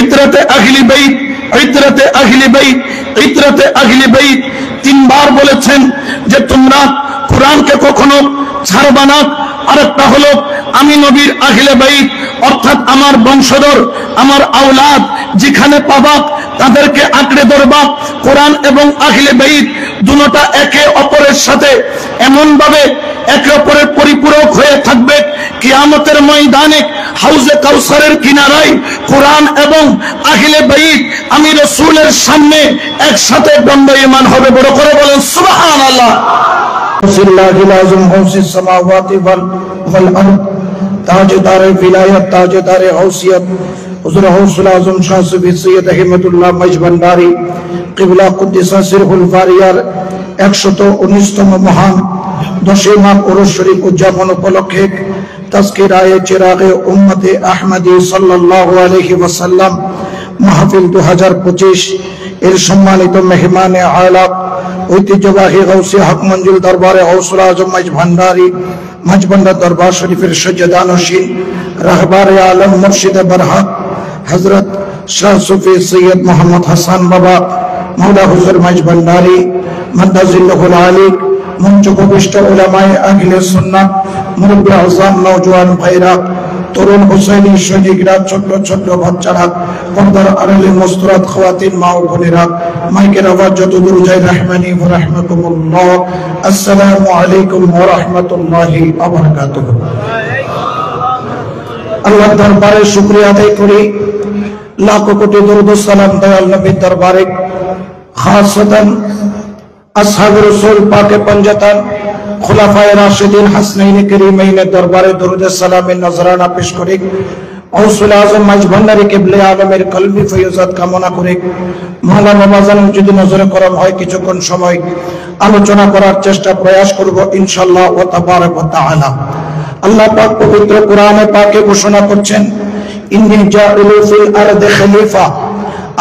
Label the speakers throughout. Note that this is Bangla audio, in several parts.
Speaker 1: ইতরাতে আহলি বাইত, ইতরাতে আহলি বাইত, ইতরাতে আহলি বাইত তিনবার বলেছেন যে তোমরা কোরআনকে কখনো ছাড়বা না। আরেকটা হলো আমি নবীর আহলে বাইত অর্থাৎ আমার বংশধর, আমার আওলাদ যেখানে পাবা তাদেরকে আঁকড়ে ধরবা। কোরআন এবং আহলে বাইত দুটোটা একে অপরের সাথে এমন ভাবে একে অপরের পরিপূরক হয়ে থাকবে, কিয়ামতের ময়দানে হাউজে কাউসারের কিনারায় কোরআন এবং আহলে বাইত আমি রাসূলের সামনে একসাথে দণ্ডায়মান হবে। বড় করে বলেন সুবহানাল্লাহ।
Speaker 2: সিল্লাহিল আযম গাউসিস সামাওয়াতি ওয়াল আরদ, তাজদার বিলায়াত, তাজদার গাউসিয়ত হুজুর গাউসুল আযম শাহ সুফি সৈয়দ আহমদুল্লাহ মজভান্ডারী কিবলা কুদ্দিসা সিরহুল ফারিয়ার 119তম মহান 10 মাহ উরুস শরীফ উদযাপন উপলক্ষে তাজকিরায়ে চিরাগে উম্মতে আহমদী সাল্লাল্লাহু আলাইহি ওয়াসাল্লাম মাহফিল 2025 এর সম্মানিত মেহমানে আলা ঐতিহ্যবাহী গাউসি হক মঞ্জুল দরবারে গাউসুল আজম মজভান্ডারী মজভান্ডার দরবার শরীফের সজ্জাদানশীন রাহবারে আলম মুর্শিদে বরহক হযরত শাহ সুফি সৈয়দ মোহাম্মদ হাসান বাবা মাওলা হুজুর মজভান্ডারী মাদ্দাজিল্লাহুল আলী, মঞ্চ উপবিষ্ট উলামায়ে আহলে সুন্নাহ, মুরব্বি আযম, নওজোয়ান ভাইরা, তরুণ হুসাইনি সৈনিকরা, ছোট ছোট বাচ্চারা, পর্দার আড়ালে মুস্তরাত খাওয়াতিন মা ও বোনেরা, মাইকের আওয়াজ যতদূর যায় রহমানি ওয়া রাহমাতুল্লাহ। আসসালামু আলাইকুম ওয়া রাহমাতুল্লাহি ওয়া বারাকাতুহু। আল্লাহর দরবারে শুকরিয়া আদায় করি, লাখো কোটি দরুদ ও সালাম দয়াল নবীর দরবারে, খাসতান আসহাব রাসূল পাকে পঞ্জাতান খুলাফায়ে রাশিদিন হাসনাইন কারীমাইনের দরবারে দরুদ সালামের নজরানা পেশ করি। গাউসুল আজম মজভান্ডারী কিবলে আলমের কলবি ফয়জাত কামনা করে মাওলানা বাজান যদি নজরে করম হয় কিছুক্ষণ সময় আলোচনা করার চেষ্টা প্রয়াস করব ইনশাআল্লাহ ওয়া তাবারাক ওয়া তাআলা। আল্লাহ পাক পবিত্র কোরআনে পাকে ঘোষণা করছেন, ইন্নী জাইলু ফিল আরদি খলিফা,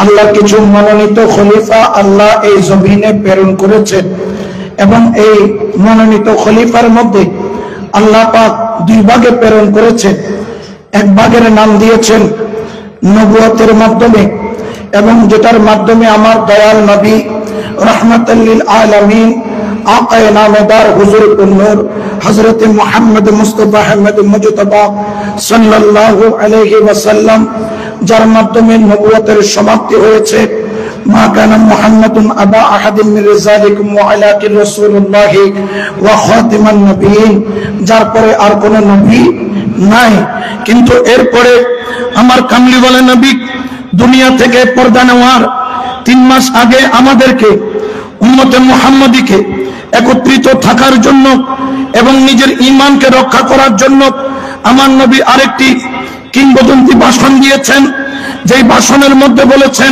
Speaker 2: আল্লাহ কিছু মনোনীত খলিফা আল্লাহ এই জমিনে প্রেরণ করেছেন এবং এই মনোনীত খলিফার মধ্যে আল্লাহ পাক দুই ভাগে প্রেরণ করেছেন। এক ভাগের নাম দিয়েছেন নবুয়তের মাধ্যমে, এবং যেটার মাধ্যমে আমার দয়াল নবী রাহমাতাল লিল আলামিন আকায়ে নামেদার হুজুর নূর হযরত মুহাম্মদ মুস্তাফা আহমদ মুজতবা সাল্লাল্লাহু আলাইহি ওয়াসাল্লাম, যার মাধ্যমে নবুয়তের সমাপ্তি হয়েছে। মা কানা মুহাম্মাদুন আবা আহাদিন মির রিজালিকুম ওয়ালাকিন রাসূলুল্লাহ ওয়া খাতিমান নবিয়্যিন, যার পরে আর কোন নবী নাই। কিন্তু এরপরে আমার কামলিওয়ালা নবী দুনিয়া থেকে পর্দা নেওয়ার 3 মাস আগে আমাদেরকে উম্মতে মুহাম্মদীকে একত্রিত থাকার জন্য এবং নিজের ঈমানকে রক্ষা করার জন্য আমার নবী আরেকটি কিংবদন্তি ভাষণ দিয়েছেন। যেই ভাষণের মধ্যে বলেছেন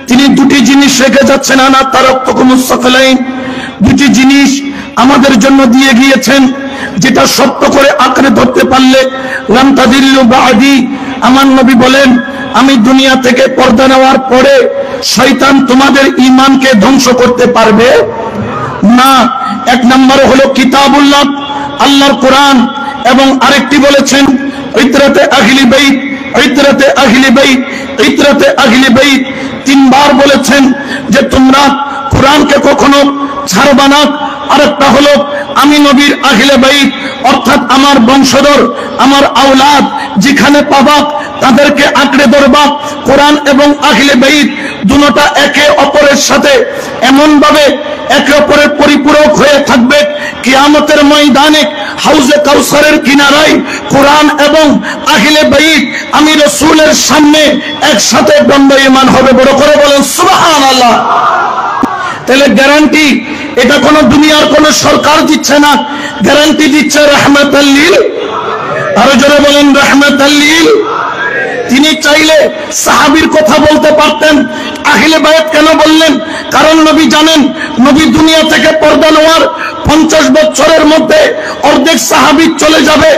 Speaker 2: তিনি দুটি জিনিস রেখে যাচ্ছেন, আনা তারাক্তুকুমুস সাকলাইন, দুটি জিনিস আমাদের জন্য দিয়ে গিয়েছেন যেটা সত্য করে আঁকড়ে ধরতে পারলে লাম তাদিল্লু বাদি। আমার নবী বলেন আমি দুনিয়া থেকে পর্দা নেওয়ার পরে শয়তান তোমাদের ঈমানকে ধ্বংস করতে পারবে না। এক নম্বরে হলো কিতাবুল্লাহ, আল্লাহর কোরআন, এবং আরেকটি বলেছেন ইতরাতে আহলি বাইত, ইতরাতে আহলি বাইত, ইতরাতে আহলি বাইত তিনবার বলেছেন যে তোমরা কোরআনকে কখনো ছাড়বা না। আরেকটা হলো আমি নবীর আহলে বাইত অর্থাৎ আমার বংশধর, আমার আওলাদ যেখানে পাবা তাদেরকে আঁকড়ে ধরবা। কোরআন এবং আহলে বাইত দুটোটা একে অপরের সাথে এমন ভাবে একে অপরের পরিপূরক হয়ে থাকবে, কিয়ামতের ময়দানে হাউজে কাউসারের কিনারায় কোরআন এবং আহলে বাইত আমি রাসূলের সামনে একসাথে দণ্ডায়মান হবে। বড় করে বলেন সুবহানাল্লাহ। তাহলে গ্যারান্টি এটা কোন দুনিয়ার কোন সরকার দিচ্ছে না, গ্যারান্টি দিচ্ছে রাহমাতাল লিল, আরো জোরে বলেন রাহমাতাল লিল। তিনি চাইলে সাহাবীর কথা বলতে পারতেন, আহলে বাইত কেন বললেন? কারণ নবী জানেন নবী দুনিয়া থেকে পর্দা নেওয়ার
Speaker 1: 50 বছরের মধ্যে অর্ধেক সাহাবী চলে যাবে।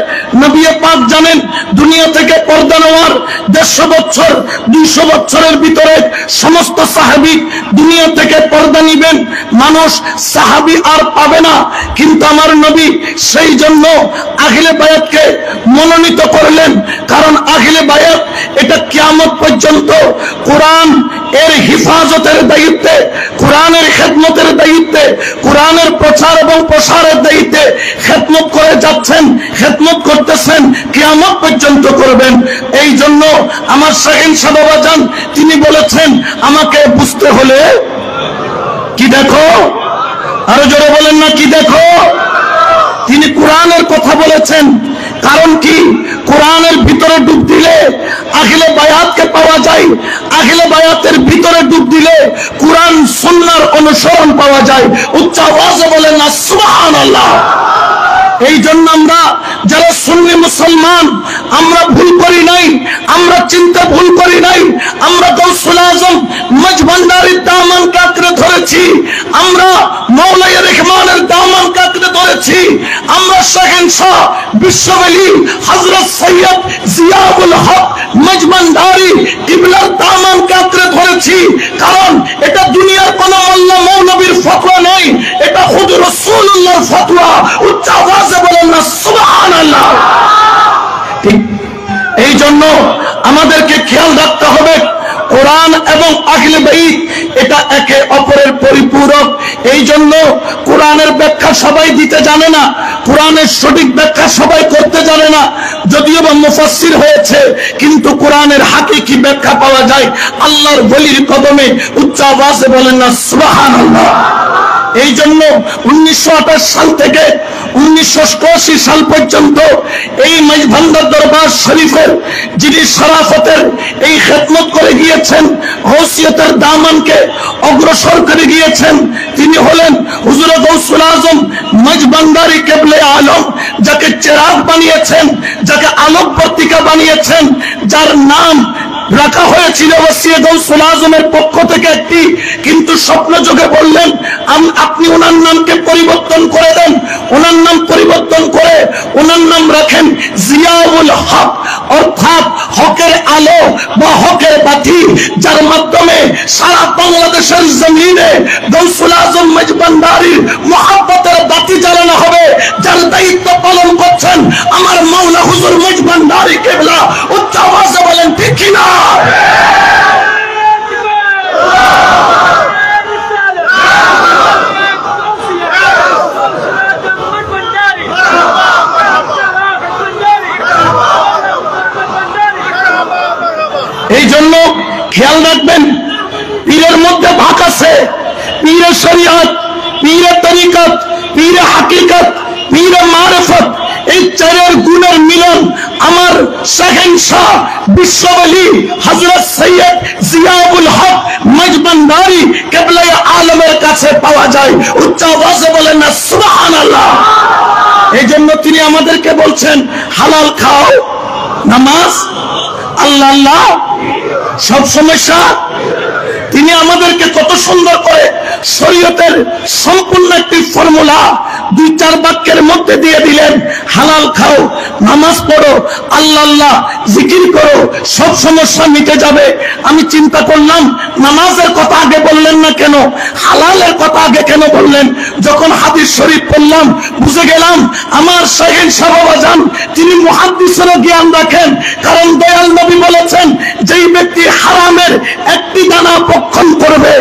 Speaker 1: নবী পাক জানেন দুনিয়া থেকে পর্দা নেওয়ার 150 বছর 200 বছরের ভিতরে সমস্ত সাহাবী দুনিয়া থেকে পর্দা নিবেন, মানুষ সাহাবী আর পাবে না। কিন্তু আমার নবী সেই জন্য আহলে বায়াতকে মনোনীত করলেন, কারণ আহলে বায়াত এটা কিয়ামত পর্যন্ত কোরআন এর হিফাজতের দায়িত্বে, কোরআনের খেদমতের দায়িত্বে, কোরআনের প্রচার এবং প্রসারের দায়িত্বে খেদমত করে যাচ্ছেন, খেদমত করতেছেন, কিয়ামত পর্যন্ত করবেন। এই জন্য আমার শাহিন শাহ বাবা জান তিনি বলেছেন আমাকে বুঝতে হলে কি দেখো, আরো জোরে বলেন না কি দেখো। তিনি কোরআনের কথা বলেছেন, কারণ কি কোরআনের ভিতরে ডুব দিলে আহলে বায়াতকে পাওয়া যায়, আহলে বায়াতের ভিতরে ডুব দিলে কোরআন সুন্নাহর অনুসরণ পাওয়া যায়। উচ্চ আওয়াজে বলেন না সুবহানাল্লাহ। এই জন্য আমরা যারা সুন্নি মুসলমান আমরা ভুল করি নাই, আমরা চিন্তা ভুল করি নাই। আমরা গৌসুল আজম মজভান্ডারির দামানকে আঁকড়ে ধরেছি, আমরা মৌলাই রহমানের দামানকে আঁকড়ে ধরেছি, আমরা শাহেনশাহ বিশ্বওয়ালি হযরত সৈয়দ জিয়াউল হক মজভান্ডারি কিবলার দামানকে আঁকড়ে ধরেছি। কারণ এটা দুনিয়ার কোন মোল্লা মৌলবীর ফতোয়া নয়, এটা খুদ রাসূলুল্লাহর ফতোয়া। উচ্চ আওয়াজে বলেন না সুবহানাল্লাহ। ঠিক এই জন্য আমাদেরকে খেয়াল রাখতে হবে কোরআন এবং আহলে বাইত এটা একে অপরের পরিপূরক। এই জন্য কোরআনের ব্যাখ্যা সবাই দিতে জানে না, কোরআনের সঠিক ব্যাখ্যা সবাই করতে জানে না, যদিও বা মুফাসসির হয়েছে, কিন্তু কোরআনের হাকিকি ব্যাখ্যা পাওয়া যায় আল্লাহর ওলির কদমে। উচ্চ আওয়াজে বলেন না সুবহানাল্লাহ। এই জন্য 1928 সাল থেকে 1988 সাল পর্যন্ত এই মাইজভান্ডার দরবার শরীফের যিনি শরাফতের এই খেদমত করে গিয়েছেন, গৌসিয়তের দামানকে অগ্রসর করে গিয়েছেন, তিনি হলেন হুজুর গৌসুল আজম মাইজভান্ডারি কেবলে আলম, যাকে চেরাগ বানিয়েছেন, যাকে আলোক পত্রিকা বানিয়েছেন, যার নাম রাখা হয়েছিল ওসিয়ে গৌসুল আজমের পক্ষ থেকে একটি, কিন্তু স্বপ্ন যোগে বললেন আপনি ওনার নামকে পরিবর্তন করে দেন। ওনার নাম পরিবর্তন করে ওনার নাম রাখেন জিয়াউল হক, অর্থাৎ হকের আলো বা হকের বাতি, যার মাধ্যমে সারা বাংলাদেশের জমিনে গৌসুল আজম মজভান্ডারির মুহাব্বতের বাতি জ্বালানো হবে, যার দায়িত্ব পালন করছেন আমার মাওলা হুজুর মজভান্ডারি কেবলা। উচ্চ আওয়াজে বলেন ঠিক কিনা। এই জন্য খেয়াল রাখবেন পীরের মধ্যে ভাগ আছে, পীরে শরীয়ত, পীরে তরিকত, পীরে হাকিকত, পীরে মারিফত। এই চারের গুণের মিলন আমার শাহেনশাহ বিশ্বওয়ালি হযরত সৈয়দ জিয়াউল হক মজভান্ডারি কেবলা আলমের কাছে পাওয়া যায়। উচ্চ আওয়াজে বলেন না সুবহানাল্লাহ। এই জন্য তিনি আমাদেরকে বলছেন হালাল খাও, নামাজ, আল্লাহ আল্লাহ, সব সমস্যা। তিনি আমাদেরকে কত সুন্দর করে শরীয়তের সম্পূর্ণ একটি ফর্মুলা 2-4 বাক্যের মধ্যে দিয়ে দিলেন। হালাল খাও, নামাজ পড়ো, আল্লাহ আল্লাহ জিকির করো, সব সমস্যা মিটে যাবে। আমি চিন্তা করলাম নামাজের কথা আগে বললেন না কেন, হালালের কথা আগে কেন বললেন? যখন হাদিস শরীফ পড়লাম বুঝে গেলাম আমার শাহেন সাহাবা জান তিনি মুহাদ্দিসেরও জ্ঞান রাখেন। কারণ দয়াল নবী বলেছেন যেই ব্যক্তি হারামের একটি দানা ভক্ষণ করবে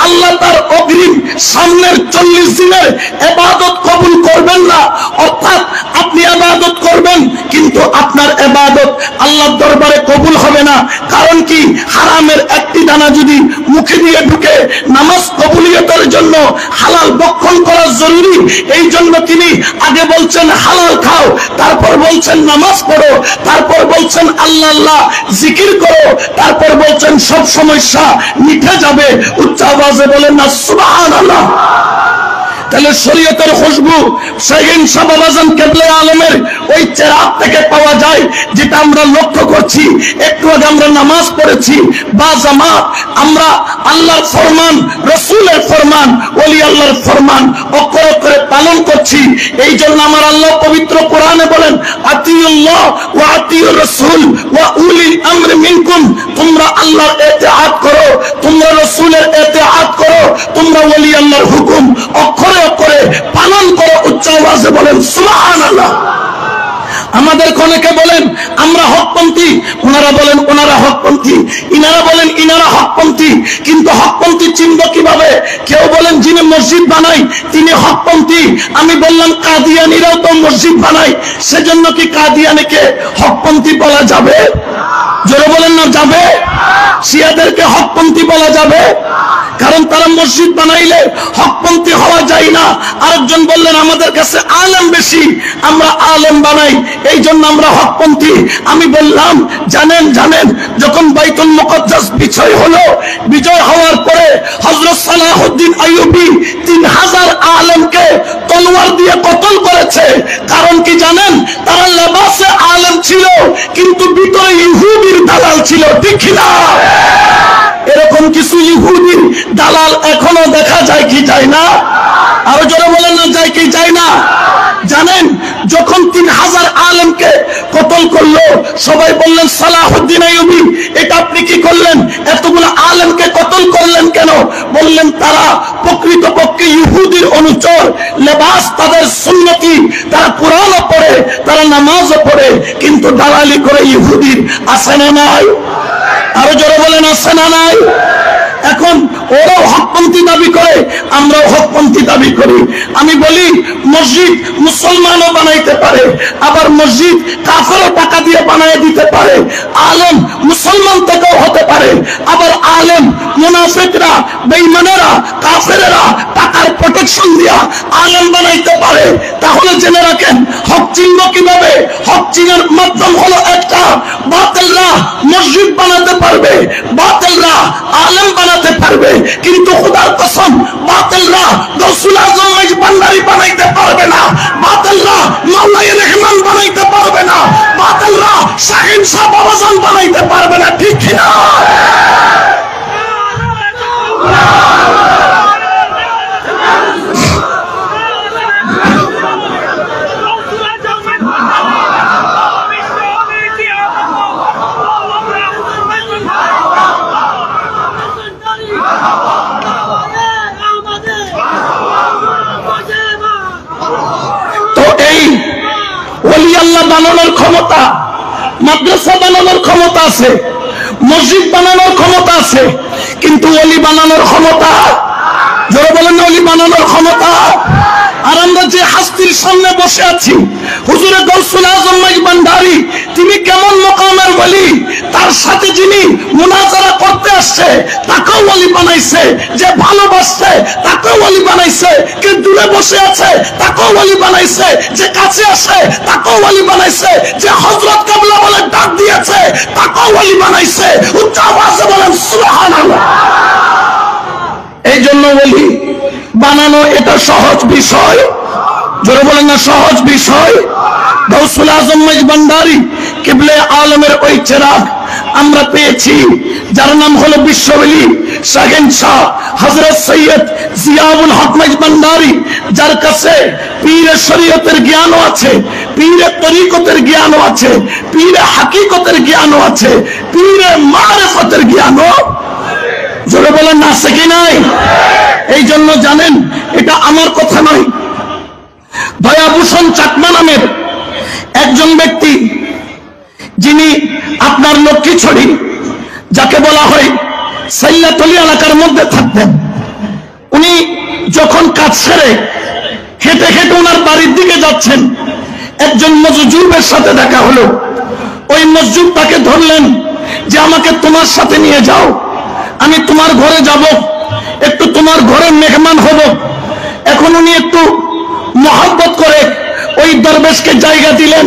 Speaker 1: আল্লাহ তার অগ্রিম সামনের 40 দিনের ইবাদত কবুল করবেন না। অর্থাৎ আপনি ইবাদত করবেন কিন্তু আপনার ইবাদত আল্লাহর দরবারে কবুল হবে না। কারণ কি হারামের একটি দানা যদি মুখে দিয়ে ঢুকে, নামাজ কবুলিয়তের জন্য হালাল ভক্ষণ করা জরুরি। এই জন্য তিনি আগে বলছেন হালাল খাও, তারপর বলছেন নামাজ পড়ো, তারপর বলছেন আল্লাহ আল্লাহ জিকির করো, তারপর বলছেন সব সমস্যা মিটে যাবে। উচ্চ আওয়াজে বলেন না সুবহানাল্লাহ। তাহলে শরীয়তের খুশবু শাহীন শাহ বাবাজান কেবলা আলমের ওই চেরাগ থেকে পাওয়া যায়, যেটা আমরা লক্ষ্য করছি। একটু আগে আমরা নামাজ পড়েছি বা জামাত, আমরা আল্লাহর ফরমান, রসুলের ফরমান, ওলি আল্লাহর ফরমান অক্ষরে অক্ষরে পালন করছি। এই জন্য আমার আল্লাহ পবিত্র কোরআনে বলেন, আতিউল্লাহ ওয়া আতিউর রাসূল ওয়া উলিল আমরি মিনকুম, তোমরা আল্লাহর ইতিআত করো, তোমরা রাসূলের ইতিআত করো, তোমরা ওলি আল্লাহর হুকুম অক্ষরে অক্ষরে পালন করো। উচ্চ আওয়াজে বলেন সুবহানাল্লাহ। আমাদের অনেকে বলেন আমরা হকপন্থী, ওনারা বলেন ওনারা হকপন্থী, ইনারা বলেন ইনারা হকপন্থী, কিন্তু হকপন্থী চিনব কিভাবে? কেউ বলেন যিনি মসজিদ বানায় তিনি হকপন্থী। আমি বললাম কাদিয়ানীরাও তো মসজিদ বানায়, সেজন্য কি কাদিয়ানীকে হকপন্থী বলা যাবে? জোরে বলেন না যাবে? শিয়াদেরকে হকপন্থী বলা যাবে? কারণ তারা মসজিদ বানাইলে হকপন্থী হওয়া যায় না। আরেকজন বললেন আমাদের কাছে আলেম বেশি, আমরা আলেম বানাই, এই জন্য আমরা হকপন্থী। আমি বললাম জানেন যখন বাইতুল মুকদ্দাস বিজয় হওয়ার পরে হযরত সালাহউদ্দিন আইয়ুবী 3000 আলেমকে তলোয়ার দিয়ে কতল করেছে। কারণ কি জানেন? তারা লেবাসে আলেম ছিল কিন্তু ভিতরে ইহুদির দালাল ছিল, ঠিক না? এরকম কিছু ইহুদির দালাল এখনো দেখা যায় কি যায় না? আরো জোরে বলেন না, যায় কি যায় না? জানেন যখন 3000 আলেমকে কতল করলো, সবাই বললেন সালাহউদ্দিন আইয়ুবী এটা আপনি কি করলেন? এতগুলো আলেমকে কতল করলেন কেন? বললেন তারা প্রকৃতপক্ষে ইহুদির অনুচর, লেবাস তাদের সুন্নতি, তারা কোরআনও পড়ে, তারা নামাজও পড়ে, কিন্তু দালালি করে ইহুদির। আছে না নাই? আরো জোরে বলেন আছে না নাই? এখন ওরাও হকপন্থী দাবি করে, আমরাও হকপন্থী দাবি করি। আমি বলি মসজিদ মুসলমানও বানাইতে পারে, আবার মসজিদ কাফেরও টাকা দিয়ে বানায় দিতে পারে। আলেম মুসলমান থেকেও হতে পারে, আবার আলেম মুনাফিকরা, বেঈমানেরা, কাফেরেরা টাকার প্রোটেকশন দিয়া আলেম বানাইতে পারে। তাহলে জেনে রাখেন হক চিহ্ন কিভাবে? হক চিহ্নের মাধ্যম হলো একটা, বাতিলরা মসজিদ বানাতে পারবে, বাতিলরা আলেম বানাতে পারবে, কিন্তু খোদার কসম বাতিলরা গৌসুল আজম ভান্ডারী বানাইতে পারবে না, বাতিলরা মাওলাই রহমান বানাইতে পারবে না, বাতিলরা শাহীন শাহ বাবাজান বানাইতে পারবে না, ঠিক না? বানানোর ক্ষমতা, মাদ্রাসা বানানোর ক্ষমতা আছে, মসজিদ বানানোর ক্ষমতা আছে, কিন্তু ওলি বানানোর ক্ষমতা, জোরে বলেন না, ওলি বানানোর ক্ষমতা। আর আমরা যে হাস্তির সামনে বসে আছি, হুজুরে গৌসুল আজম ভান্ডারী, তিনি কেমন মকামের ওলি, তার সাথে যিনি মুনাজারা করতে আসছে তাকেও ওলি বানাইছে, যে ভালোবাসছে তাকেও ওলি বানাইছে, কে দূরে বসে আছে তাকেও ওলি বানাইছে, যে কাছে আসে তাকেও ওলি বানাইছে, যে হযরত কেবলা বলে ডাক দিয়েছে তাকেও ওলি বানাইছে। উচ্চ আওয়াজে বলেন সুবহানাল্লাহ। এই জন্য ওলি বানানো এটা সহজ বিষয়, জোরে বলেন না সহজ বিষয়। গৌসুল আজম ভান্ডারী কিবলে আলমের ওই চেরাগ আমরা পেয়েছি, যার নাম হলো বিশ্বওলি শাহীন শাহ হযরত সৈয়দ জিয়াউল হক ভান্ডারী, যার কাছে পীরে শরীয়তের জ্ঞানও আছে, পীরে তরিকতের জ্ঞানও আছে, পীরে হাকিকতের জ্ঞানও আছে, পীরে মারিফতের জ্ঞানও, জোরে বলেন না আছে কি নাই? এই জন্য জানেন এটা আমার কথা নয়, দয়াভূষণ চাকমা নামের একজন ব্যক্তি, যিনি আপনার লক্ষ্মীছড়ি, যাকে বলা হয় সাইয়াতলি এলাকার মধ্যে থাকতেন। উনি যখন কাজ সেরে হেঁটে হেঁটে ওনার বাড়ির দিকে যাচ্ছেন, একজন মজজুবের সাথে দেখা হলো। ওই মজজুব তাকে ধরলেন যে আমাকে তোমার সাথে নিয়ে যাও, আমি তোমার ঘরে যাব, একটু তোমার ঘরে মেহমান হব। এখন উনি একটু মহব্বত করে ওই দরবেশকে জায়গা দিলেন,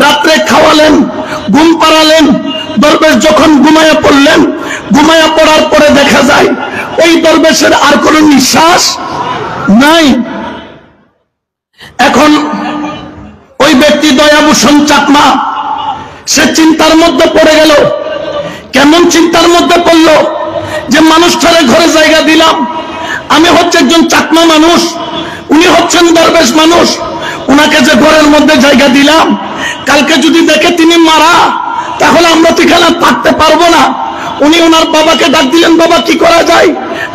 Speaker 1: রাত্রে খাওয়ালেন, ঘুম পাড়ালেন। দরবেশ যখন ঘুমায়া পড়লেন, ঘুমায়া পড়ার পরে দেখা যায় ওই দরবেশের আর কোনো নিঃশ্বাস নাই। এখন ওই ব্যক্তি দয়াভূষণ চাকমা সে চিন্তার মধ্যে পড়ে গেল। কেমন চিন্তার মধ্যে পড়লো? যে মানুষটারে ঘরে জায়গা দিলাম, আমি হচ্ছে একজন চাকমা মানুষ, উনি হচ্ছেন দরবেশ মানুষ, উনাকে যে ঘরের মধ্যে জায়গা দিলাম, কালকে যদি দেখে তিনি মারা, তাহলে আমরা তো এখানে থাকতে পারবো না। উনি ওনার বাবাকে ডাক দিলেন, বাবা কি করা যায়?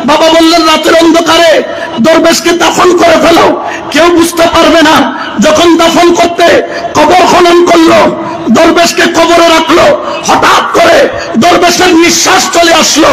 Speaker 1: বাবা বললেন, রাতের অন্ধকারে দরবেশকে দাফন করে ফেলো, কেউ বুঝতে পারবে না। যখন দাফন করতে কবর খনন করলো, দরবেশকে কবরে রাখলো, হঠাৎ করে দরবেশের নিঃশ্বাস চলে আসলো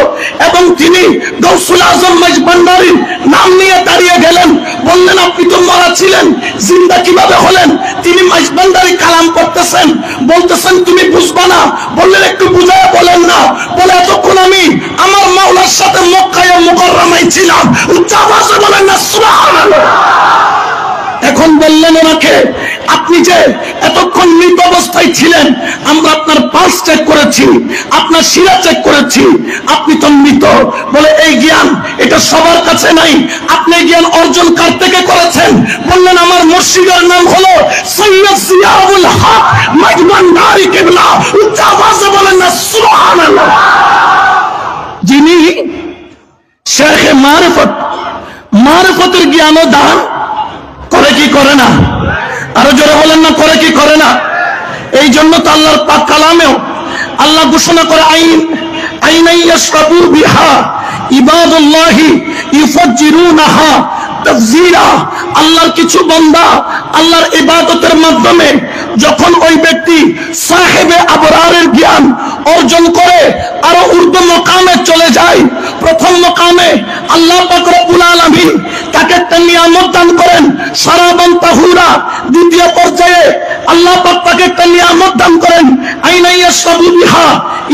Speaker 1: এবং তিনি গৌসুল আজম মাইজভান্ডারীর নাম নিয়ে দাঁড়িয়ে গেলেন। বললেন, আপনি তো মারা ছিলেন, জিন্দা কিভাবে হলেন? তিনি মাইজভান্ডারী কালাম পড়তেছেন, বলতেছেন তুমি বুঝবা না। বললেন, একটু বুঝায় বলেন না। বলে, এতক্ষণ আমি আমার মাওলার সাথে মক্কায় মুকাররমায় ছিলাম। উচ্চ আওয়াজে বলেন না সুবহানাল্লাহ। এখন বললেন ওনাকে, আপনি যে এতক্ষণ মৃত অবস্থায় ছিলেন, আমরা আপনার পালস চেক করেছি, আপনার শিরা চেক করেছি, আপনি তো মৃত। বলে, এই জ্ঞান এটা সবার কাছে নাই, আপনি জ্ঞান অর্জন কার থেকে করেছেন? বললেন, আমার মুর্শিদের নাম হলো সৈয়দ জিয়াউল হক মাইজভান্ডারী কিবলা। উচ্চ আওয়াজে বলেন না সুবহানাল্লাহ। যিনি শেখে মারিফত, মারিফতের জ্ঞান ও দান করে কি করে না? আরো জোরে বলেন না, করে কি করে না? এই জন্য তো আল্লাহর পাক কালামেও আল্লাহ ঘোষণা করে, আইনা ইয়াশরাবু বিহা ইবাদুল্লাহি ইউফাজ্জিরুনাহা তাফজিরা। আল্লাহর কিছু বান্দা আল্লাহর ইবাদতের মাধ্যমে যখন ওই ব্যক্তি সাহেবে আবরারের জ্ঞান অর্জন করে আরো ঊর্ধ্ব মকামে চলে যায়, প্রথম মকামে আল্লাহ পাক রব্বুল আলামিন তাকে একটা নিয়ামত দান করেন, শারাবান তাহুরা। দ্বিতীয় পর্যায়ে আল্লাহ পাক তাকে একটা নিয়ামত দান করেন, আইনা ইয়াশরাবু বিহা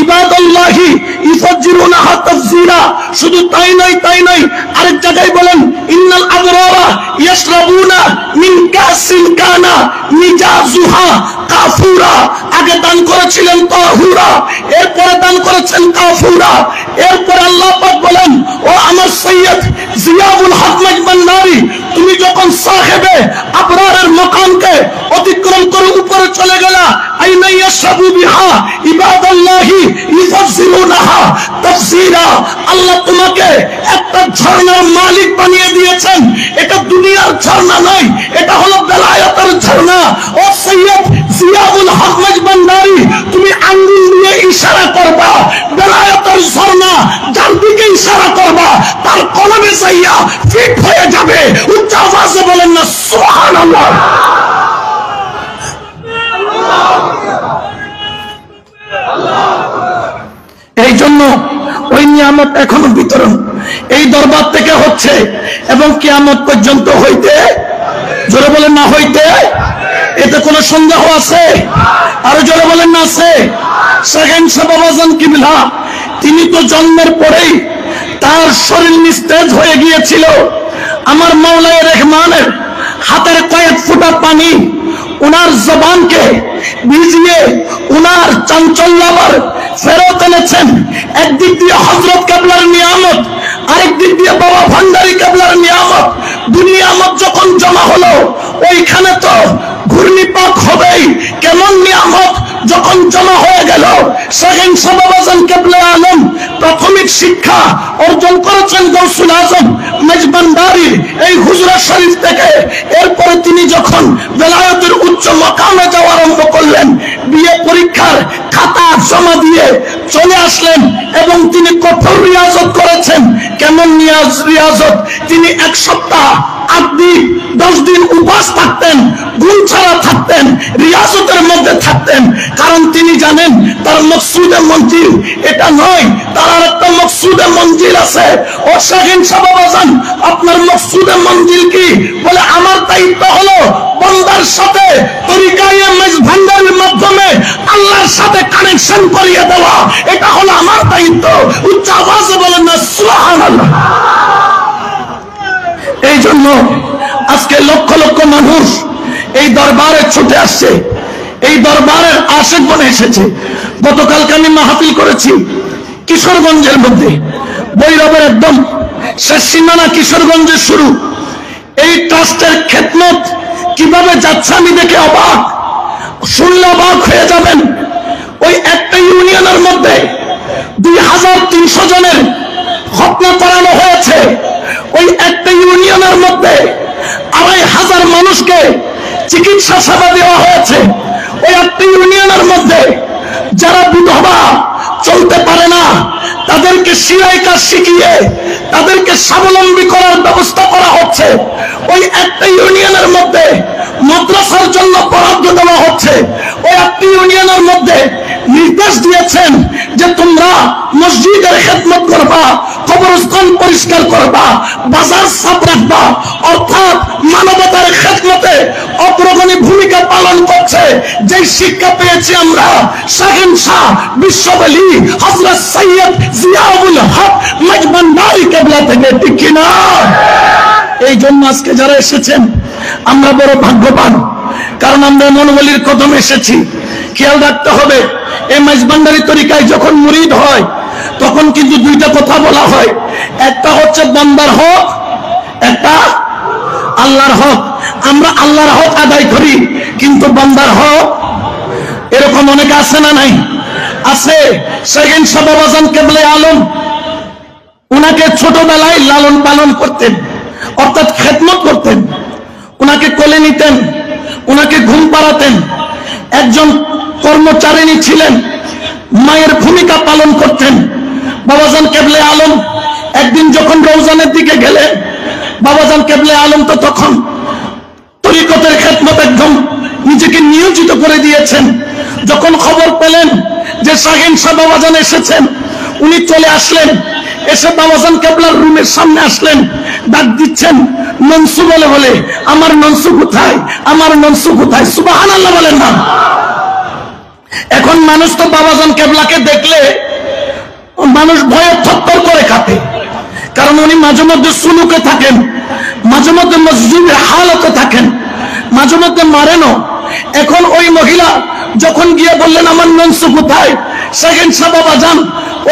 Speaker 1: ইবাদুল্লাহি ইউফাজ্জিরুনাহা তাফজিরা। শুধু তাই নয়, আরেক জায়গায় বলেন, ইন্নাল আবরারা ইয়াশরাবুনা মিন কাসিন কানা মিজাজুহা কাফুরা। আগে দান করেছিলেন তাহুরা, এরপরে দান করেছেন কাফুরা। এরপরে আল্লাহ পাক বলেন, ও আমার সৈয়দ জিয়াউল হক মাইজভান্ডারী, তুমি যখন সাহেবে আবরারের মাকামকে অতিক্রম করে উপরে চলে গেলা, আইনা ইয়াশরাবু বিহা ইবাদুল্লাহি ইউফাজ্জিরুনাহা তাফসীরা। আল্লাহ তোমাকে একটা ঝর্ণার মালিক বানিয়ে দিয়েছেন। এটা দুনিয়ার ঝর্ণা নয়, এটা হলো বেলায়েতের ঝর্ণা। ও সৈয়দ জিয়াউল হক মাইজভান্ডারী, তুমি আঙ্গুল দিয়ে ইশারা করবা, বেলায়েতের ঝর্ণা যার দিকে ইশারা করবা তার কলবে যাইয়া ফিট হয়ে যাবে। উচ্চ আওয়াজে বলেন না সুবহানাল্লাহ। এই জন্য ওই নিয়ামত এখনো বিতরণ এই দরবার থেকে হচ্ছে এবং কিয়ামত পর্যন্ত হইতে, জোরে বলেন না হইতে, এতে কোনো সন্দেহ আছে? আরো জোরে বলেন না আছে? সেকেন্ড সাবাবাজান কিবলা, তিনি তো জন্মের পরেই তার শরীর নিস্তেজ হয়ে গিয়েছিল। আমার মাওলায়ে রহমানের হাতের কয়েক ফোঁটা পানি উনার জবানকে ভিজিয়ে উনার চাঞ্চল্য আবার ফেরত এনেছেন। একদিক দিয়ে হযরত কেবলার নিয়ামত, আরেক দিক দিয়ে বাবা ভান্ডারী কেবলার নিয়ামত। দুনিয়ামত যখন জমা হলো, ওইখানে তো ঘূর্ণিপাক হবেই। কেমন নিয়ামত যখন জমা হয়ে গেল, সেকেন্ড সাবাবাজান কেবলা আলম প্রাথমিক শিক্ষা অর্জন করেছেন গৌসুল আজম মাইজভান্ডারীর এই হুজরা শরীফ থেকে। এরপরে তিনি যখন বেলায়েতের উচ্চ মাকামে যাওয়া আরম্ভ করলেন, বিয়ে পরীক্ষার খাতা জমা দিয়ে চলে আসলেন এবং তিনি কঠোর রিয়াজত করেছেন। কেমন রিয়াজত? তিনি এক সপ্তাহ 8 দিন 10 দিন উপাস থাকতেন, ঘুম ছাড়া থাকতেন, রিয়াজতের মধ্যে থাকতেন। কারণ তিনি জানেন তার মকসুদে মঞ্জিল এটা নয়, তার আর একটা মকসুদে মঞ্জিল আছে। ও শাহিন সাবাবাজান, আপনার মকসুদে মঞ্জিল কি? বলে, আমার দায়িত্ব হলো বান্দার সাথে তরিকায়ে মাইজভান্ডারীর মাধ্যমে আল্লাহর সাথে কানেকশন করিয়ে দেওয়া, এটা হলো আমার দায়িত্ব। উচ্চ আওয়াজে বলেন না সুবহানাল্লাহ। এই জন্য আজকে লক্ষ লক্ষ মানুষ এই দরবারে ছুটে আসছে, এই দরবারের আশিক বনে এসেছে। গতকালকে আমি মাহফিল করেছি কিশোরগঞ্জের মধ্যে, ভৈরবের একদম শেষ সীমানা কিশোরগঞ্জের শুরু। এই ট্রাস্টের খেদমত কিভাবে যাচ্ছে আমি দেখে অবাক, শুনলে অবাক হয়ে যাবেন। ওই একটা ইউনিয়নের মধ্যে 2300 জনের খতনা করানো হয়েছে। ওই একটা ইউনিয়নের মধ্যে 2500 মানুষকে চিকিৎসা সেবা দেওয়া হয়েছে। ওই একটা ইউনিয়নের মধ্যে যারা বিধবা, চলতে পারে না, তাদেরকে সেলাই কাজ শিখিয়ে তাদেরকে স্বাবলম্বী করার ব্যবস্থা করা হচ্ছে। ওই একটা ইউনিয়নের মধ্যে মাদ্রাসার জন্য বরাদ্দ দেওয়া হচ্ছে। ওই একটা ইউনিয়নের মধ্যে নির্দেশ দিয়েছেন যে তোমরা মসজিদের খেদমত করবা, কবরস্থান পরিষ্কার করবা, বাজার সাফ রাখবা, অর্থাৎ মানবতার খেদমতে অগ্রগণী ভূমিকা পালন করছে। যে শিক্ষা পেয়েছি আমরা শাহেন শাহ বিশ্ববলী হযরত সৈয়দ জিয়াউল হক মজবান্ডারি কেবলা থেকে, ঠিক কিনা? এই জন্য আজকে যারা এসেছেন আমরা বড় ভাগ্যবান, কারণ আমরা এমন ওলির কদমে এসেছি। খেয়াল রাখতে হবে, এই মজবান্ডারি তরিকায় যখন মুরিদ হয় তখন কিন্তু দুইটা কথা বলা হয়। একটা হচ্ছে বান্দার হক, একটা আল্লাহর হক। আমরা আল্লাহর হক আদায় করি, কিন্তু বান্দার হক এরকম অনেকে আছে না? নাই, আছে। সেকেন্ড শাহ বাবাজান কেবলে আলম, উনাকে ছোটবেলায় লালন পালন করতেন, অর্থাৎ খেদমত করতেন, উনাকে কোলে নিতেন, উনাকে ঘুম পাড়াতেন। একজন কর্মচারিণী ছিলেন, মায়ের ভূমিকা পালন করতেন। বাবাজান কেবলে আলম একদিন যখন রওজানের দিকে গেলেন, বাবাজান কেবলে আলম তো তখন তরিকতের খেদমত একদম নিজেকে নিয়োজিত করে দিয়েছেন। যখন খবর পেলেন যে শাহিন শাহ বাবাজান এসেছেন, উনি চলে আসলেন। এসে বাবাজান কেবলার রুমের সামনে আসলেন, ডাক দিচ্ছেন ননসু বলে বলে, আমার ননসু কোথায়, আমার ননসু কোথায়? সুবহানাল্লাহ বলেন না। এখন মানুষ তো বাবাজান কেবলাকে দেখলে মানুষ ভয়ে থরথর করে কাঁপে, কারণ উনি মাঝে মধ্যে সুলুকে থাকেন, মাঝে মধ্যে মসজিদের হালতে থাকেন, মাঝে মধ্যে মারেনও। এখন ওই মহিলা যখন গিয়ে বললেন আমার ননসু কোথায়, সেকেন্ড শাহ বাবাজান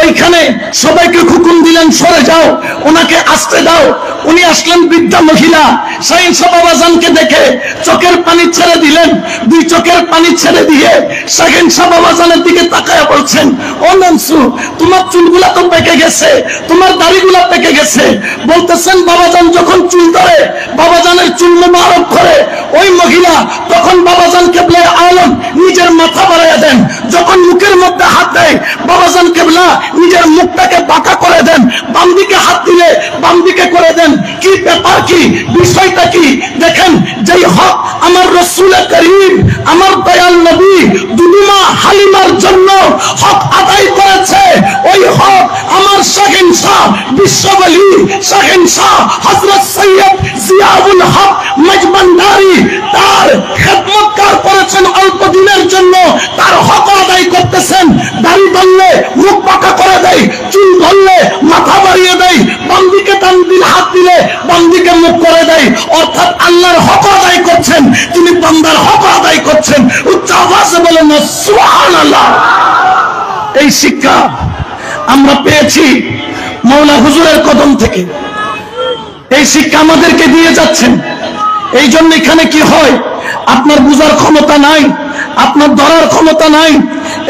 Speaker 1: ওইখানে সবাইকে হুকুম দিলেন সরে যাও, ওনাকে আসতে দাও। উনি আসলেন বৃদ্ধা মহিলা, শাহিন শাহ বাবাজানকে দেখে চোখের পানি ছেড়ে দিলেন। দুই চোখের পানি ছেড়ে দিয়ে শাহিন শাহ বাবাজানের দিকে তাকায়া বলছেন, ও ননসু, তোমার চুলগুলা তো পেকে গেছে, তোমার দাড়িগুলা পেকে গেছে। বলতেছেন বাবাজান যখন চুল ধরে, বাবাজানের চুল মোবারক করে ওই মহিলা, তখন বাবাজান কেবলা আলম নিজের মাথা বাড়াইয়া দেন। যখন মুখের মধ্যে হাত দেয়, বাবাজান কেবলা নিজের মুখটাকে বাঁকা করে দেন। বাম দিকে হাত দিলে বাম দিকে করে দেন। কি ব্যাপার, কি বিষয়টা কি? দেখেন, যেই হক আমার রাসূল করিম, আমার দয়াল নবী দুলুমা হালিমার জন্য হক আদায় করেছে, ওই হক আমার শাহিন শাহ বিশ্ববলী, শাহিন শাহ হযরত সৈয়দ জিয়াউল হক মজবান্ডারি তার খেদমতকার করেছেন অল্প দিনের জন্য, তার হক আদায় করতেছেন। দাড়ি ধরলে মুখ পাকা করে দেয়, চুল ধরলে মাথা বাড়িয়ে দেয়, বাম দিকে টান দিলে হাত দিলে বাম দিকে মুখ করে দেয়। অর্থাৎ আল্লাহর হক আদায় করছেন, তিনি বান্দার হক আদায় করছেন। উচ্চ আওয়াজে বলেন না সুবহানাল্লাহ। এই শিক্ষা আমরা পেয়েছি মাওলা হুজুরের কদম থেকে, এই শিক্ষা আমাদেরকে দিয়ে যাচ্ছেন। এই জন্য এখানে কি হয়, আপনার বুঝার ক্ষমতা নাই, আপনার ধরার ক্ষমতা নাই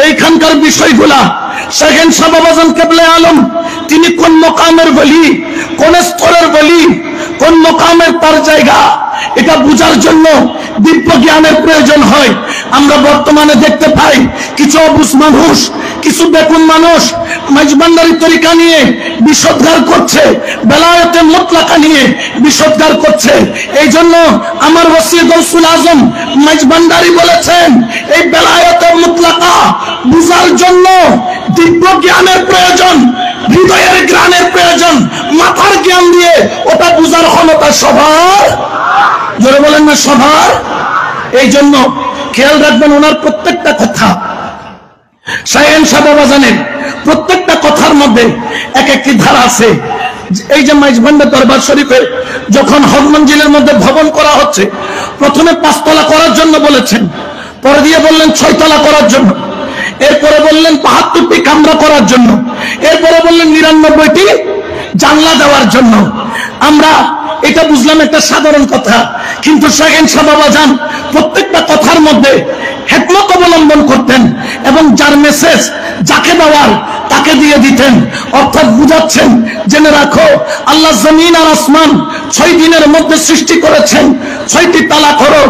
Speaker 1: এইখানকার বিষয়গুলা। সেকেন্ড শাহ বাবাজান কেবলে আলম তিনি কোন মকামের বলি, কোন স্তরের বলি, কোন মকামের তার জায়গা, এটা বুঝার জন্য দিব্য জ্ঞানের প্রয়োজন হয়। আমরা বর্তমানে দেখতে পাই কিছু অবুঝ মানুষ, কিছু বেকুন মানুষ মজবান্ডারি তরিকা নিয়ে বিষোদ্গার করছে, বেলায়েতে মুতলাকা নিয়ে বিষোদ্গার করছে। এই জন্য আমার ওসি গৌসুল আজম মজবান্ডারি বলেছেন, এই বেলায়েতে মুতলাকা বুঝার জন্য দিব্য জ্ঞানের প্রয়োজন, হৃদয়ের জ্ঞানের প্রয়োজন। মাথার জ্ঞান দিয়ে ওটা বুঝার ক্ষমতা সবার, জোরে বলেন না সবার। এই জন্য খেয়াল রাখবেন, ওনার প্রত্যেকটা কথা, শাহিন শাহ বাবাজানের প্রত্যেকটা কথার মধ্যে এক একটি ধারা আছে। এই যে মাইজভান্ডার দরবার শরীফে যখন হক মঞ্জিলের মধ্যে ভবন করা হচ্ছে, প্রথমে 5 তলা করার জন্য বলেছেন, পরে দিয়ে বললেন 6 তলা করার জন্য, এরপরে বললেন 72টি কামরা করার জন্য, এরপরে বললেন 99টি জানলা দেওয়ার জন্য। আমরা এটা বুঝলাম একটা সাধারণ কথা, কিন্তু শাহেন শাহ বাবাজান প্রত্যেকটা কথার মধ্যে হিকমত অবলম্বন করতেন এবং যার মেসেজ যাকে দেওয়ার তাকে দিয়ে দিতেন। অর্থাৎ বুঝাচ্ছেন, জেনে রাখো আল্লাহ জমিন আর আসমান 6 দিনের মধ্যে সৃষ্টি করেছেন। 6টি তালা করো।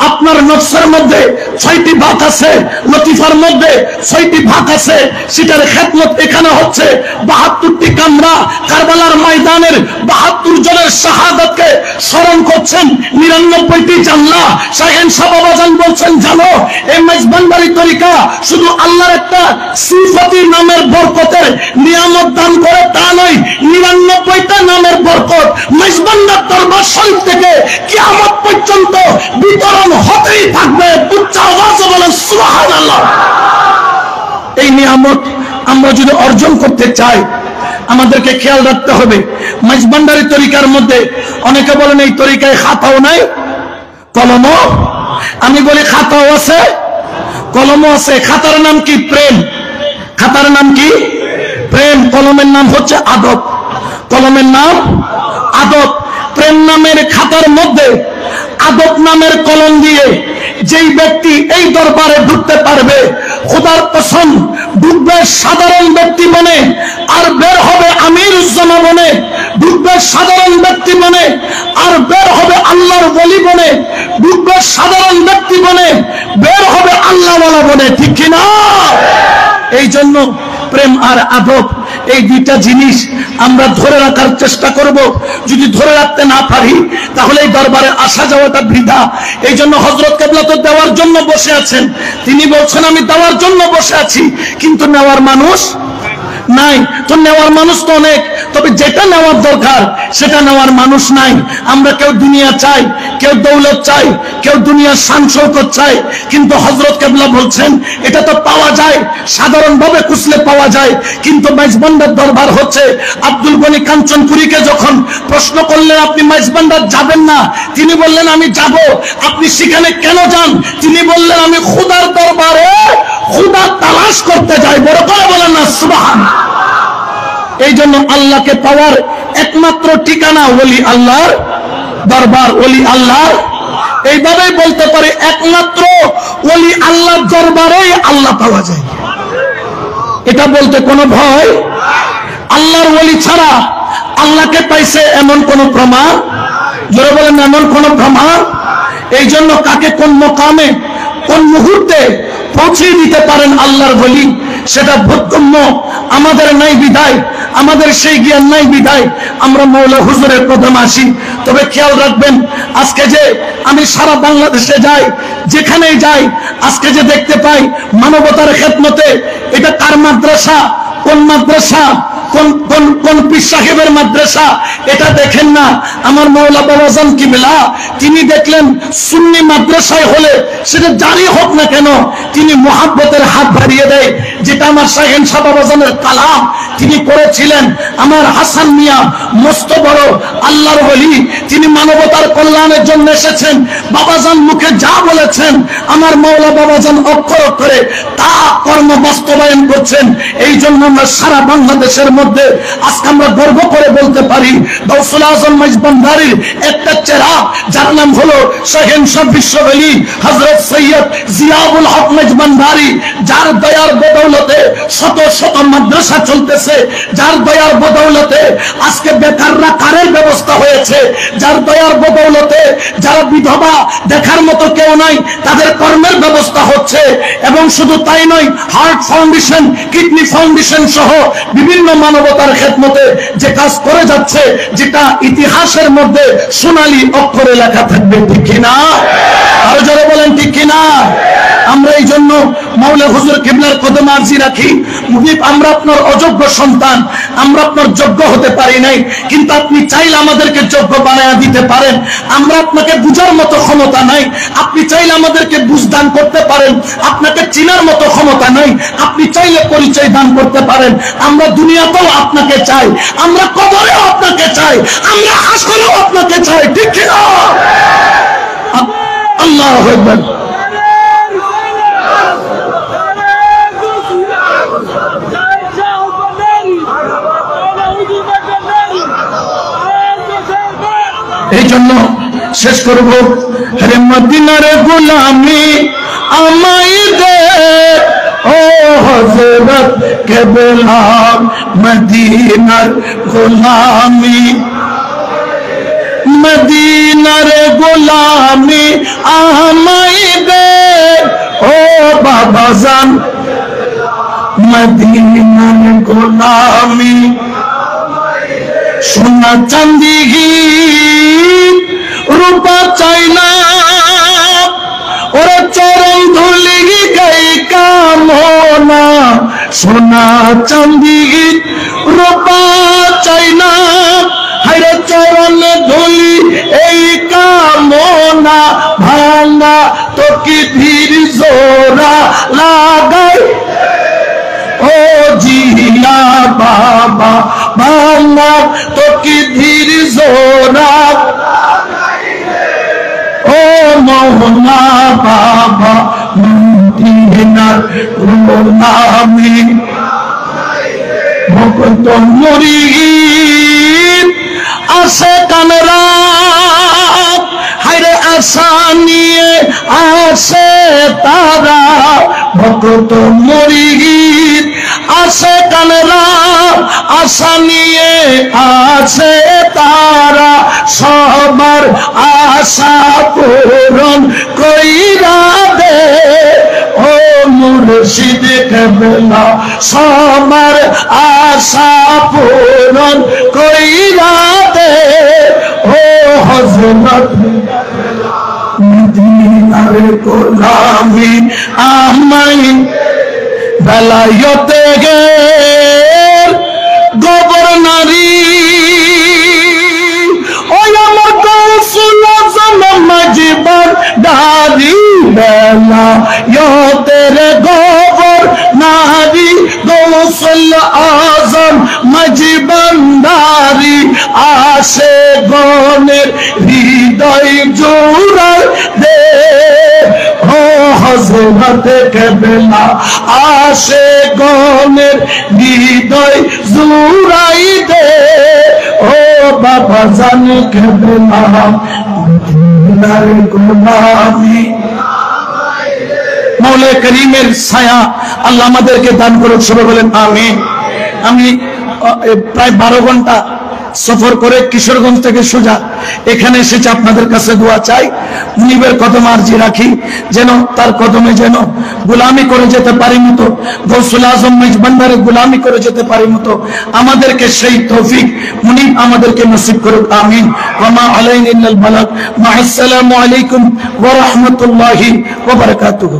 Speaker 1: আপনার নফসের মধ্যে 6টি ভাগ আছে, লতিফার মধ্যে 6টি ভাগ আছে। সেটার খেদমত এখানে হচ্ছে 72টি কামরা। কারবালার ময়দানের 72 জনের শাহাদাতকে স্মরণ করছেন। 99টি জান্নাহ। শাহেন শাহ বাবাজান বলছেন, জানো এই মেজবান্ডারি তরিকা শুধু আল্লাহর একটা সিফাতি নামের বরকতের নিয়ামত দান করে তা নয়, 99টা নামের বরকত মেজবান্ডার দরবার শরীফ থেকে কিয়ামত পর্যন্ত বিতরণ হতেই থাকবে। উচ্চ আওয়াজে বলেন সুবহানাল্লাহ। এই নিয়ামত আমরা যদি অর্জন করতে চাই আমাদেরকে খেয়াল রাখতে হবে। মেজবান্ডারি তরিকার মধ্যে অনেকে বলেন এই তরিকায় খাতাও নাই, কলমও। আমি বলি খাতাও আছে, কলমও আছে। খাতার নাম কি? প্রেম। খাতার নাম কি? প্রেম। কলমের নাম হচ্ছে আদব। কলমের নাম আদব। প্রেম নামের খাতার মধ্যে আদব নামের কলম দিয়ে যেই ব্যক্তি এই দরবারে ঢুকতে পারবে, খোদার কসম ঢুকবে সাধারণ ব্যক্তি মনে আর বের হবে আমিরুজ্জামান বনে। ঢুকবে সাধারণ ব্যক্তি বনে আর বের হবে আল্লাহর ওলি বনে। ঢুকবে সাধারণ ব্যক্তি বনে, বের হবে আল্লাহওয়ালা বনে। ঠিক কিনা? এই জন্য প্রেম আর আদব এই দুইটা জিনিস আমরা ধরে রাখার চেষ্টা করব। যদি ধরে রাখতে না পারি তাহলে এই দরবারে আসা যাওয়াটা বৃথা। এই জন্য হযরত কেবলা তো দেওয়ার জন্য বসে আছেন। তিনি বলছেন আমি দেওয়ার জন্য বসে আছি, কিন্তু নেওয়ার মানুষ নাই। তো নেওয়ার মানুষ তো অনেক, তবে যেটা নেওয়ার দরকার সেটা নেওয়ার মানুষ নাই। আমরা কেউ দুনিয়া চাই, কেউ দৌলত চাই, কেউ দুনিয়ার শান শৌকত চাই, কিন্তু হযরত কেবলা বলছেন এটা তো পাওয়া যায়, সাধারণভাবে খুঁজলে পাওয়া যায়। কিন্তু মেজবান্ডার দরবার হচ্ছে আব্দুল গনি কাঞ্চনপুরীকে যখন প্রশ্ন করলেন আপনি মেজবান্ডার যাবেন না, তিনি বললেন আমি যাব। আপনি সেখানে কেন যান? তিনি বললেন আমি খোদার দরবারে খোদা তালাশ করতে যাই। বড় করে বলেন না সুবহানাল্লাহ। এই জন্য আল্লাহকে পাওয়ার একমাত্র ঠিকানা ওলি আল্লাহর দরবার। ওলি আল্লাহর এইভাবেই বলতে পারে একমাত্র ওলি আল্লাহর দরবারেই আল্লাহ পাওয়া যায়। এটা বলতে কোনো ভয়? আল্লাহর ওলি ছাড়া আল্লাহকে পাইছে এমন কোন প্রমাণ? জোরে বলেন এমন কোন প্রমাণ? এই জন্য কাকে কোন মকামে কোন মুহূর্তে পৌঁছে দিতে পারেন আল্লাহর ওলি সেটা বোধগম্য আমাদের নাই বিদায়, আমাদের সেই জ্ঞান নাই বিদায় আমরা মৌলা হুজুরের কদমে আসি। তবে খেয়াল রাখবেন, আজকে যে আমি সারা বাংলাদেশে যাই, যেখানেই যাই, আজকে যে দেখতে পাই মানবতার খেদমতে, এটা কার মাদ্রাসা, কোন মাদ্রাসা, কোন কোন কোন পীর সাহেবের মাদ্রাসা, এটা দেখেন না। আমার মাওলা বাবাজান কিবলা তিনি দেখলেন সুন্নি মাদ্রাসায় হলে সেটা জারি হোক না কেন তিনি মুহাব্বতের হাত বাড়িয়ে দেয়। যেটা আমার শাহেন শাহ বাবাজানের কালাম তিনি করেছিলেন। আমার হাসান মিয়া মস্ত বড় আল্লাহর ওলি, তিনি মানবতার কল্যাণের জন্য এসেছেন। বাবাজান মুখে যা বলেছেন আমার মাওলা বাবাজান অক্ষর অক্ষরে তা কর্ম বাস্তবায়ন করছেন। এই জন্য আমরা সারা বাংলাদেশের মধ্যে আজকে আমরা গর্ব করে বলতে পারি গাউসুল আজম মেজবান্ডারির একটা চেহারা যার নাম হলো শাহেন শাহ বিশ্বওয়ালি হযরত সৈয়দ জিয়াউল হক মেজবান্ডারি, যার দয়ার বদৌলতে শত শত মাদ্রাসা চলতেছে, যার দয়ার বদৌলতে আজকে বেকাররা কারের ব্যবস্থা হয়েছে, যার দয়ার বদৌলতে যারা বিধবা দেখার মতো কেউ নাই তাদের কর্মের ব্যবস্থা হচ্ছে। এবং শুধু তাই নয়, হার্ট ফাউন্ডেশন, কিডনি ফাউন্ডেশন সহ বিভিন্ন মানবতার খেদমতে যে কাজ করে যাচ্ছে, যেটা ইতিহাসের মধ্যে সোনালী অক্ষরে লেখা থাকবে। ঠিক কিনা? আরো যারা বলেন ঠিক কিনা? আমরা এই জন্য মাওলা হুজুর কিবলার কদমে আরজি রাখি, মুজিব আমরা আপনার অযোগ্য সন্তান, আমরা আপনার যোগ্য হতে পারি নাই, কিন্তু আপনি চাইলে আমাদেরকে যোগ্য বানায়া দিতে পারেন। আমরা আপনাকে বুঝার মতো ক্ষমতা নাই, আপনি চাইলে আমাদেরকে বুঝদান করতে পারেন। আপনাকে চিনার মতো ক্ষমতা নাই, আপনি চাইলে পরিচয় দান করতে পারেন। আমরা দুনিয়াতেও আপনাকে চাই, আমরা কবরেও আপনাকে চাই, আমরা হাসরেও আপনাকে চাই। ঠিক কিনা? আল্লাহু আকবার। এই জন্য শেষ করব। হে মদিনার গোলামি আমায় দে ও হযরত কেবলা, মদিনার গোলামি, মদিনার গোলামি আমায় দে ও বাবা জান, মদিনার গোলামি। সোনা চাঁদি রূপা চাই না, ওরা চরণ ধুলি গাই কামনা। সোনা চাঁদি রূপা চাই না, হায়রে চরণ ধুলি এই কামনা। ভাঙা তো কি ধীর জোড়া লাগাই ও জিয়া বাবা, ভাঙা তো কি ধীর জোড়া ও মোহনা বাবা, মদিনার গোলামি। ভক্ত মুরিদ আসে কানরা, হায়রে আশা নিয়ে আসে তারা। ভক্ত মুরিদ আসে কানরা, আশা নিয়ে আসে তারা। সবার আশা পূরণ কইরা দে ও মুর্শিদ কেবলা, সবার আশা পূরণ কইরা দে ও হযরত মদিনার গোলামি আমায়। বেলায়েতে গের গভর্নরি ওই আমার কৌশল জন্ম জীবন দারি। বেলায়েতের গভর্নরি গৌসুল আজম মজবন্দারি। আসে গনের হৃদয় জোড়াই দে ও হযরত কেবলা, আসে গনের হৃদয় জোড়াই দে ও বাবা জান কেবলা, মদিনার গোলামি। মৌলা করিমের ছায়া আল্লাহ আমাদেরকে দান করুক, সবাই বলেন আমিন। আমি প্রায় 12 ঘন্টা সফর করে কিশোরগঞ্জ থেকে সোজা এখানে এসেছি আপনাদের কাছে দোয়া চাই। মুনিবের কদম আরজি রাখি যেন তার কদমে যেন গোলামি করে যেতে পারি মতো, গৌসুল আজম মেজবান্ডারে গোলামি করে যেতে পারি মতো আমাদেরকে সেই তৌফিক মুনিব আমাদেরকে নসিব করুক, আমিন। ওয়া মা আলাইনা ইল্লাল বালাগ। মা আসসালামু আলাইকুম ওয়া রাহমাতুল্লাহি ওয়া বারাকাতুহু।